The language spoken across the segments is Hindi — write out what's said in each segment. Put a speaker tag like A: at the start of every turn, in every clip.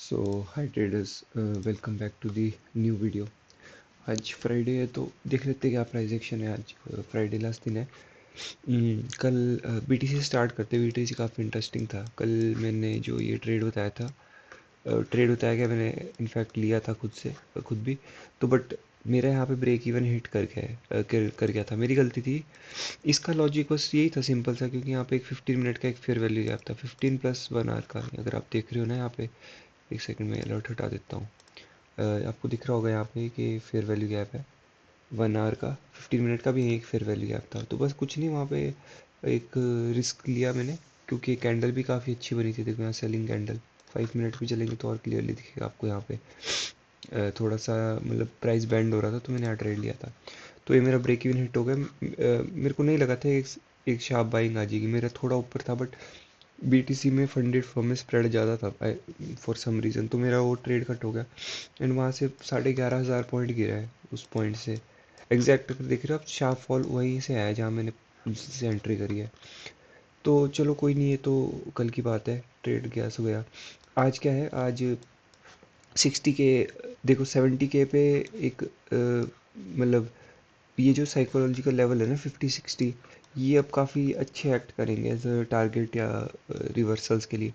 A: So hi traders, welcome back to the new video. आज फ्राइडे है तो देख लेते हैं क्या प्राइस एक्शन है। आज फ्राइडे लास्ट दिन है। कल बीटीसी से स्टार्ट करते। बीटीसी काफ़ी इंटरेस्टिंग था। कल मैंने जो ये ट्रेड बताया था, ट्रेड बताया कि मैंने इनफैक्ट लिया था खुद से, खुद भी तो। बट मेरा यहाँ पे ब्रेक इवन हिट कर गया है, कर गया था। मेरी गलती थी। इसका लॉजिक बस यही था, सिंपल सा, क्योंकि यहाँ पे एक 15 मिनट का एक फेयर वैल्यू गैप था, 15 प्लस 1 आवर का। अगर आप देख रहे हो ना यहाँ पे, एक सेकंड में अलर्ट हटा देता हूँ। आपको दिख रहा होगा यहाँ पे कि फेयर वैल्यू गैप है 1 आवर का। 15 मिनट का भी एक फेयर वैल्यू गैप था। तो बस कुछ नहीं, वहाँ पे एक रिस्क लिया मैंने, क्योंकि कैंडल भी काफ़ी अच्छी बनी थी। देखो यहाँ सेलिंग कैंडल, 5 मिनट भी चलेंगे तो और क्लियरली दिखेगा आपको यहाँ पे। थोड़ा सा मतलब प्राइस बैंड हो रहा था तो मैंने यहाँ ट्रेड लिया था। तो ये मेरा ब्रेक इवन हिट हो गया। मेरे को नहीं लगा था एक शार्प बाइंग आ जाएगी। मेरा थोड़ा ऊपर था, बट बीटीसी में फंडेड फॉर्म में स्प्रेड ज़्यादा था फॉर सम रीज़न, तो मेरा वो ट्रेड कट हो गया। एंड वहाँ से 11,500 पॉइंट गिरा है उस पॉइंट से। एग्जैक्ट देख रहे हो आप, शार्प फॉल वहीं से आया जहाँ मैंने से एंट्री करी है। तो चलो कोई नहीं, है तो कल की बात है, ट्रेड गया सो गया। आज क्या है, आज 60 के, देखो 70 के पे एक मतलब ये जो साइकोलॉजिकल लेवल है ना 50-60, ये अब काफ़ी अच्छे एक्ट करेंगे एज अ टारगेट या रिवर्सल्स के लिए।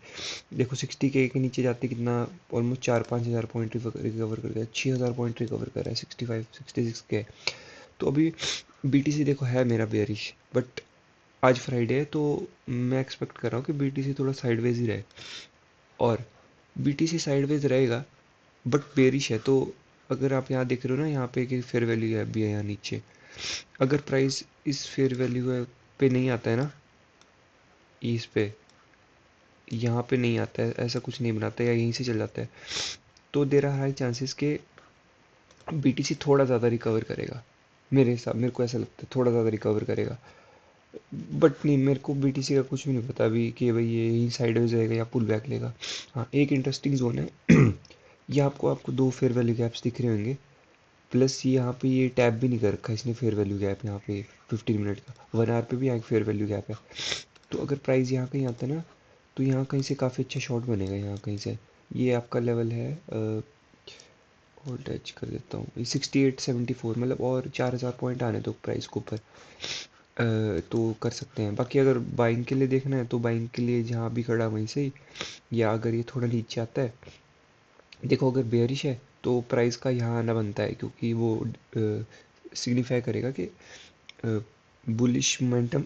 A: देखो 60 के नीचे जाते कितना, ऑलमोस्ट 4-5 हज़ार पॉइंट रिकवर कर गया, 6,000 पॉइंट रिकवर कर रहा है 65-66 के। तो अभी बीटीसी देखो है मेरा बेयरिश, बट आज फ्राइडे है तो मैं एक्सपेक्ट कर रहा हूँ कि बीटीसी थोड़ा साइडवेज ही रहे। और बीटीसी साइडवेज रहेगा बट बेयरिश है। तो अगर आप यहाँ देख रहे हो ना, यहाँ पे एक फेयर वैल्यू गैप भी है यहाँ नीचे। अगर प्राइस इस फेयर वैल्यू पे नहीं आता है ना, इस पे, यहाँ पे नहीं आता है, ऐसा कुछ नहीं बनाता या यहीं से चल जाता है, तो देर आर हाई चांसेस के बीटीसी थोड़ा ज़्यादा रिकवर करेगा। मेरे हिसाब, मेरे को ऐसा लगता है थोड़ा ज़्यादा रिकवर करेगा। बट नहीं, मेरे को बीटीसी का कुछ भी नहीं पता अभी कि भाई ये यही साइडवेज रहेगा या पुल बैक लेगा। हाँ, एक इंटरेस्टिंग जोन है। ये आपको दो फेयर वैल्यू गैप्स दिख रहे होंगे, प्लस ये यहाँ पे ये टैब भी नहीं कर रखा इसने फेयर वैल्यू गैप यहाँ पे 15 मिनट का। 1 आवर पे भी यहाँ एक फेयर वैल्यू गैप है। तो अगर प्राइस यहाँ कहीं आता है ना, तो यहाँ कहीं से काफ़ी अच्छा शॉट बनेगा यहाँ कहीं से। ये आपका लेवल है, और टच कर देता हूँ, ये 68-74, मतलब और 4,000 पॉइंट आने दो प्राइस को ऊपर। तो कर सकते हैं। बाकी अगर बाइंग के लिए देखना है तो बाइंग के लिए जहाँ भी खड़ा वहीं से ही, या अगर ये थोड़ा नीचे आता है, देखो अगर बेयरिश है तो प्राइस का यहाँ आना बनता है, क्योंकि वो सिग्निफाई करेगा कि बुलिश मोमेंटम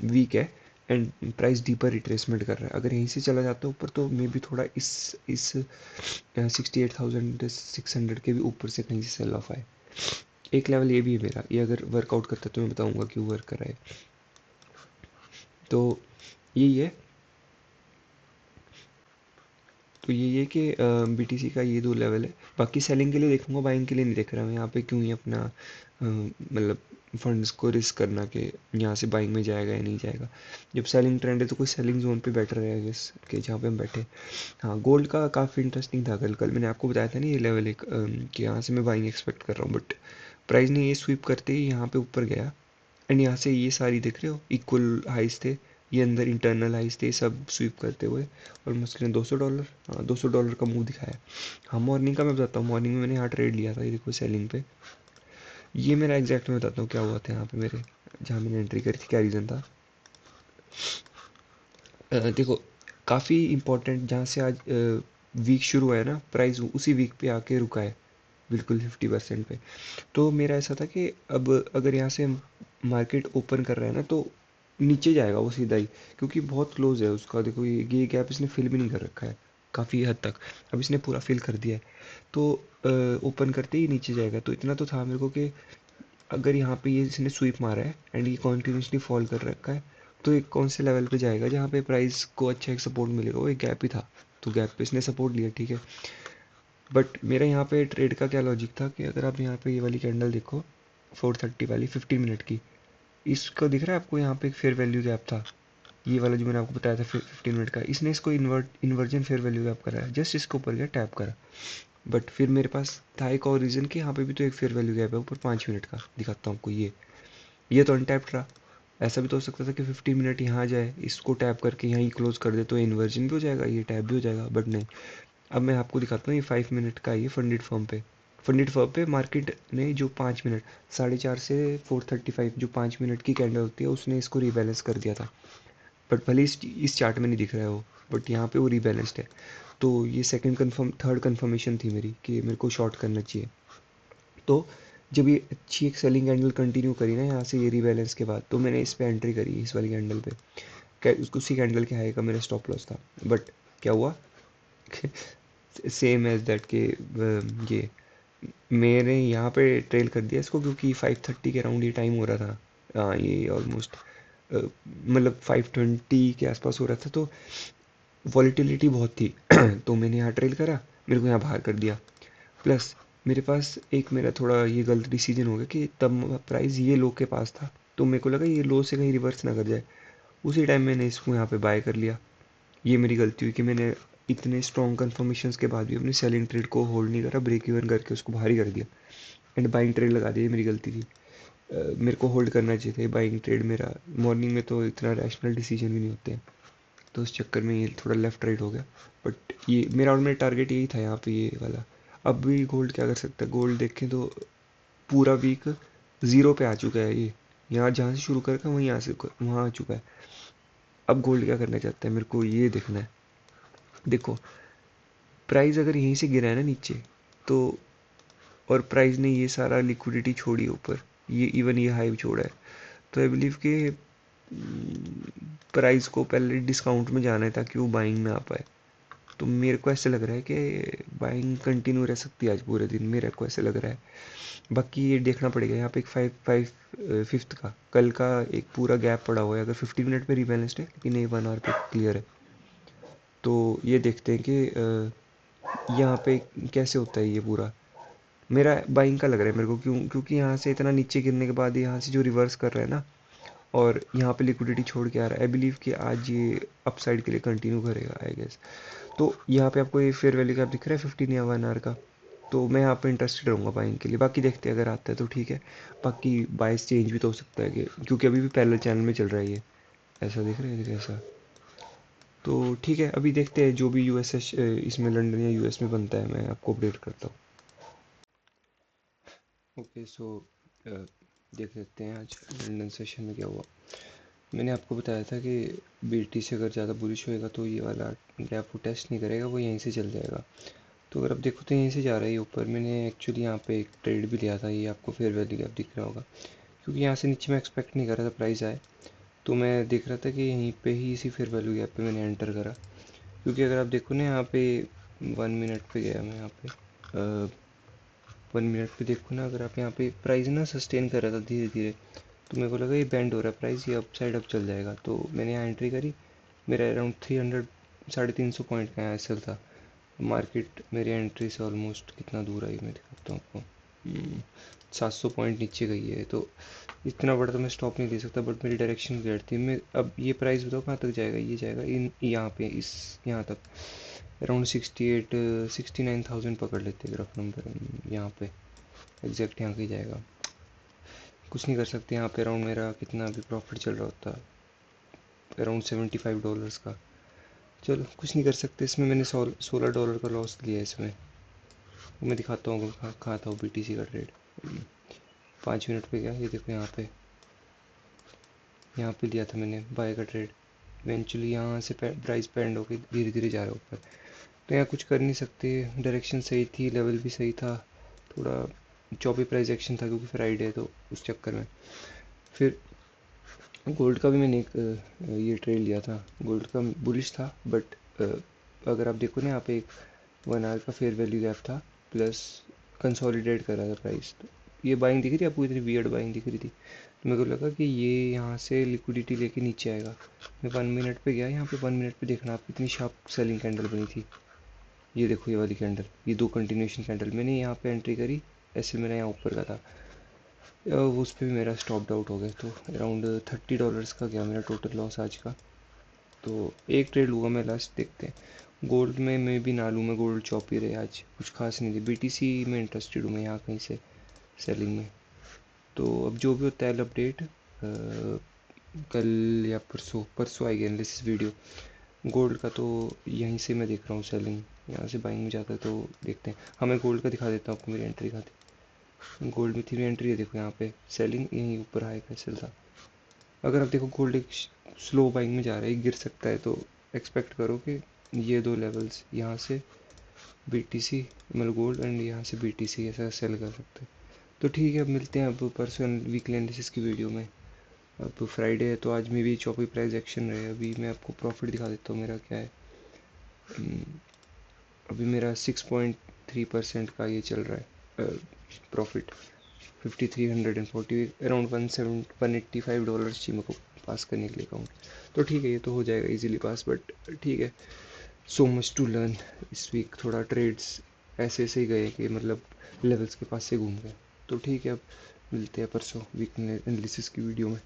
A: वीक है एंड प्राइस डीपर रिट्रेसमेंट कर रहा है। अगर यहीं से चला जाता है ऊपर तो मे बी थोड़ा इस 68,600 के भी ऊपर से कहीं से सेल ऑफ आए। एक लेवल ये भी है मेरा, ये अगर वर्कआउट करता है तो मैं बताऊंगा क्यों वर्क कर रहा है। तो यही है। तो यही है कि बीटीसी का ये दो लेवल है। बाकी सेलिंग के लिए देखूंगा, बाइंग के लिए नहीं देख रहा मैं यहाँ पे। क्यों ही अपना मतलब फंड्स को रिस्क करना कि यहाँ से बाइंग में जाएगा या नहीं जाएगा। जब सेलिंग ट्रेंड है तो कोई सेलिंग जोन पे बेटर रहेगा गेस कि जहाँ पे हम बैठे। हाँ, गोल्ड का काफ़ी इंटरेस्टिंग था कल। कल मैंने आपको बताया था ना ये लेवल एक, कि यहाँ से मैं बाइंग एक्सपेक्ट कर रहा हूँ, बट प्राइस ने ये स्वीप करते ही यहाँ पे ऊपर गया। एंड यहाँ से ये सारी देख रहे हो इक्वल हाइस थे, ये अंदर इंटरनल हाइस थे, सब स्वीप करते हुए और मुश्किल $200, हाँ $200 का मूव दिखाया। हाँ, मॉर्निंग का मैं बताता हूँ। मॉर्निंग में मैंने यहाँ ट्रेड लिया था, ये देखो सेलिंग पे। ये मेरा एग्जैक्ट मैं बताता हूँ क्या हुआ था यहाँ पे मेरे, जहाँ मैंने एंट्री करी थी, क्या रीज़न था। देखो काफ़ी इंपॉर्टेंट, जहाँ से आज वीक शुरू हुआ है ना, प्राइस उसी वीक पे आके रुका है बिल्कुल 50% पे। तो मेरा ऐसा था कि अब अगर यहाँ से मार्केट ओपन कर रहा है ना तो नीचे जाएगा वो सीधा ही, क्योंकि बहुत क्लोज है उसका। देखो ये गैप इसने फिल भी नहीं कर रखा है काफ़ी हद तक, अब इसने पूरा फिल कर दिया है। तो ओपन करते ही नीचे जाएगा। तो इतना तो था मेरे को कि अगर यहाँ पे ये इसने स्वीप मारा है एंड ये कॉन्टिन्यूसली फॉल कर रखा है, तो एक कौन से लेवल पे जाएगा जहाँ पे प्राइस को अच्छा एक सपोर्ट मिलेगा। वो एक गैप ही था, तो गैप पे इसने सपोर्ट लिया, ठीक है। बट मेरा यहाँ पे ट्रेड का क्या लॉजिक था कि अगर आप यहाँ पे ये वाली कैंडल देखो, 430 वाली 15 मिनट की, इसको दिख रहा है आपको, यहाँ पे एक फेयर वैल्यू गैप था, ये वाला जो मैंने आपको बताया था 15 मिनट का। इसने इसको इन्वर्जन फेयर वैल्यू गैप करा है, जस्ट इसके ऊपर गया टैप करा। बट फिर मेरे पास था एक और रीज़न कि यहाँ पे भी तो एक फेयर वैल्यू गैप है ऊपर 5 मिनट का, दिखाता हूँ आपको। ये तो अनटैप्ड रहा। ऐसा भी तो हो सकता था कि 15 मिनट यहाँ जाए, इसको टैप करके यहाँ ही क्लोज कर दे तो इन्वर्जन भी हो जाएगा, ये टैप भी हो जाएगा, बट नहीं, अब मैं आपको दिखाता हूँ, ये 5 मिनट का है, ये फंडेड फर्म पे मार्केट ने जो 5 मिनट 4:30 से 4:35 जो 5 मिनट की कैंडल होती है उसने इसको रीबैलेंस कर दिया था। बट भले इस चार्ट में नहीं दिख रहा है वो, बट यहाँ पे वो रीबैलेंस्ड है। तो ये थर्ड कंफर्मेशन थी मेरी कि मेरे को शॉर्ट करना चाहिए। तो जब ये अच्छी एक सेलिंग कैंडल कंटिन्यू करी ना यहाँ से ये रीबैलेंस के बाद, तो मैंने इस पे एंट्री करी, इस वाली कैंडल पे। उसी कैंडल के हाई का मेरा स्टॉप लॉस था। बट क्या हुआ सेम एज दैट के ये मैंने यहाँ पे ट्रेल कर दिया इसको, क्योंकि 5:30 के अराउंड ये टाइम हो रहा था। ये ऑलमोस्ट मतलब 5:20 के आसपास हो रहा था, तो वॉलीटिलिटी बहुत थी तो मैंने यहाँ ट्रेल करा, मेरे को यहाँ बाहर कर दिया। प्लस मेरे पास एक मेरा थोड़ा ये गलत डिसीजन हो गया कि तब प्राइस ये लो के पास था, तो मेरे को लगा ये लो से कहीं रिवर्स ना कर जाए। उसी टाइम मैंने इसको यहाँ पे बाय कर लिया। ये मेरी गलती हुई कि मैंने इतने स्ट्रॉन्ग कन्फर्मेशंस के बाद भी अपनी सेलिंग ट्रेड को होल्ड नहीं करा, ब्रेक इवन करके उसको बाहर ही कर दिया एंड बाइंग ट्रेड लगा दिया। ये मेरी गलती थी। मेरे को होल्ड करना चाहिए था बाइंग ट्रेड। मेरा मॉर्निंग में तो इतना रैशनल डिसीजन भी नहीं होते हैं, तो उस चक्कर में ये थोड़ा लेफ्ट राइट हो गया। बट ये मेरा टारगेट यही था यहाँ पे, ये वाला। अब भी गोल्ड क्या कर सकता है, गोल्ड देखें तो पूरा वीक ज़ीरो पे आ चुका है। ये यहाँ जहाँ से शुरू करके वहीं यहाँ से वहाँ आ चुका है। अब गोल्ड क्या करना चाहता है, मेरे को ये देखना है। देखो, प्राइस अगर यहीं से गिरा है ना नीचे, तो और प्राइस ने ये सारा लिक्विडिटी छोड़ी ऊपर, ये इवन ये हाई छोड़ा है, तो आई बिलीव कि प्राइस को पहले डिस्काउंट में जाना है ताकि वो बाइंग में आ पाए। तो मेरे को ऐसे लग रहा है कि बाइंग कंटिन्यू रह सकती है आज पूरे दिन, मेरे को ऐसे लग रहा है। बाकी ये देखना पड़ेगा यहाँ पे एक फिफ्थ का कल का एक पूरा गैप पड़ा हुआ है। अगर 15 मिनट पे रिबैलेंस्ड है लेकिन ये 1 आवर पे क्लियर है, तो ये देखते हैं कि यहाँ पे कैसे होता है ये पूरा। मेरा बाइंग का लग रहा है मेरे को, क्योंकि यहाँ से इतना नीचे गिरने के बाद यहाँ से जो रिवर्स कर रहा है ना, और यहाँ पे लिक्विडिटी छोड़ के आ रहा है, आई बिलीव कि आज ये अपसाइड के लिए कंटिन्यू करेगा आई गेस। तो यहाँ पे आपको ये फेयर वैल्यू कैप दिख रहा है 15 या 1 आवर का, तो मैं यहाँ पे इंटरेस्टेड रहूँगा बाइंग के लिए। बाकी देखते हैं, अगर आता है तो ठीक है, बाकी बाइस चेंज भी तो हो सकता है कि, क्योंकि अभी भी पैरेलल चैनल में चल रहा है ये, ऐसा दिख रहा है ऐसा। तो ठीक है, अभी देखते हैं जो भी यूएस इसमें लंदन या यूएस में बनता है, मैं आपको अपडेट करता हूँ। ओके सो देख लेते हैं आज लंदन सेशन में क्या हुआ। मैंने आपको बताया था कि बीटी से अगर ज़्यादा बुलिश होएगा तो ये वाला गैप वो टेस्ट नहीं करेगा, वो यहीं से चल जाएगा। तो अगर आप देखो तो यहीं से जा रहा है ये ऊपर। मैंने एक्चुअली यहाँ पे एक ट्रेड भी लिया था, ये आपको फेयर वैल्यू गैप दिख रहा होगा, क्योंकि यहाँ से नीचे मैं एक्सपेक्ट नहीं कर रहा था प्राइस आए। तो मैं देख रहा था कि यहीं पे ही इसी फेयर वैल्यू गैप पे मैंने एंटर करा, क्योंकि अगर आप देखो ना यहाँ पे 1 मिनट पे गया मैं यहाँ पे 1 मिनट पे देखो ना, अगर आप यहाँ पे प्राइस ना सस्टेन कर रहा था धीरे धीरे, तो मेरे को लगा ये बैंड हो रहा है प्राइस, ये अप साइड अप चल जाएगा, तो मैंने यहाँ एंट्री करी। मेरा अराउंड 300 350 पॉइंट का यहाँ एसएल था। मार्केट मेरी एंट्री से ऑलमोस्ट कितना दूर आई मैं दिखाता हूँ आपको। 700 पॉइंट नीचे गई है, तो इतना बड़ा तो मैं स्टॉप नहीं ले सकता, बट मेरी डायरेक्शन क्लियर थी। मैं अब ये प्राइस बताओ कहाँ तक जाएगा, ये जाएगा इन यहाँ पे इस यहाँ तक अराउंड 69,000 पकड़ लेते रफ नंबर यहाँ पे, एग्जैक्ट यहाँ कहीं जाएगा। कुछ नहीं कर सकते यहाँ पे। अराउंड मेरा कितना अभी प्रॉफिट चल रहा होता, अराउंड $75 का। चलो कुछ नहीं कर सकते इसमें। मैंने $16 का लॉस लिया है इसमें। मैं दिखाता हूँ कहाँ कहाँ था वो BTC का ट्रेड। 5 मिनट पे गया, ये देखो यहाँ पे लिया था मैंने बाय का ट्रेड। इवेंचुअली यहाँ से प्राइस पैंड होकर धीरे धीरे जा रहा है ऊपर, तो यहाँ कुछ कर नहीं सकते। डायरेक्शन सही थी, लेवल भी सही था, थोड़ा चॉपी प्राइस एक्शन था क्योंकि फ्राइडे है, तो उस चक्कर में फिर गोल्ड का भी मैंने एक ये ट्रेड लिया था। गोल्ड का बुलिश था, बट अगर आप देखो ना यहाँ पे एक 1 आवर का फेयर वैल्यू गैप था, प्लस कंसोलिडेट कर रहा था प्राइस। तो ये बाइंग दिख रही थी आपको, इतनी वियर्ड बाइंग दिख रही थी, तो मेरे को लगा कि ये यहाँ से लिक्विडिटी लेके नीचे आएगा। मैं 1 मिनट पे गया, यहाँ पे 1 मिनट पे देखना आप कितनी शार्प सेलिंग कैंडल बनी थी। ये देखो ये वाली कैंडल, ये दो कंटिन्यूशन कैंडल, मैंने यहाँ पे एंट्री करी, ऐसे मेरा यहाँ ऊपर का था। उस पर भी मेरा स्टॉप आउट हो गया, तो अराउंड $30 का गया मेरा टोटल लॉस आज का। तो एक ट्रेड लूँगा मैं लास्ट, देखते हैं। गोल्ड में मैं भी ना लूँ, मैं गोल्ड चॉप ही रहे आज, कुछ खास नहीं थी। BTC में इंटरेस्टेड हूँ मैं यहाँ कहीं से सेलिंग में। तो अब जो भी होता है अपडेट कल या परसों परसों आएगी एनालिसिस वीडियो। गोल्ड का तो यहीं से मैं देख रहा हूँ सेलिंग, यहाँ से बाइंग में जाता है तो देखते हैं। हमें गोल्ड का दिखा देता हूँ आपको, मेरी एंट्री दिखा दी। गोल्ड में थी मेरी एंट्री है, देखो यहाँ पे सेलिंग यहीं ऊपर हाई कैंसिल था। अगर आप देखो गोल्ड एक स्लो बाइंग में जा रहा है, गिर सकता है, तो एक्सपेक्ट करो कि ये दो लेवल्स यहाँ से BTC मतलब गोल्ड एंड यहाँ से BTC ऐसा सेल कर सकते हैं। तो ठीक है, अब मिलते हैं अब परसों वीकली एनालिसिस की वीडियो में। अब फ्राइडे है तो आज में भी चौपी प्राइस एक्शन रहे। अभी मैं आपको प्रॉफिट दिखा देता हूँ मेरा क्या है। अभी मेरा 6.3% का ये चल रहा है प्रॉफिट। 5340 अराउंड 185 डॉलर्स चाहिए मेरे को पास करने के लिए अकाउंट। तो ठीक है, ये तो हो जाएगा इजीली पास, बट ठीक है। So much to learn. इस वीक थोड़ा ट्रेड्स ऐसे ऐसे ही गए कि मतलब लेवल्स के पास से घूम गए। तो ठीक है, अब मिलते हैं परसों वीक एनालिसिस की वीडियो में।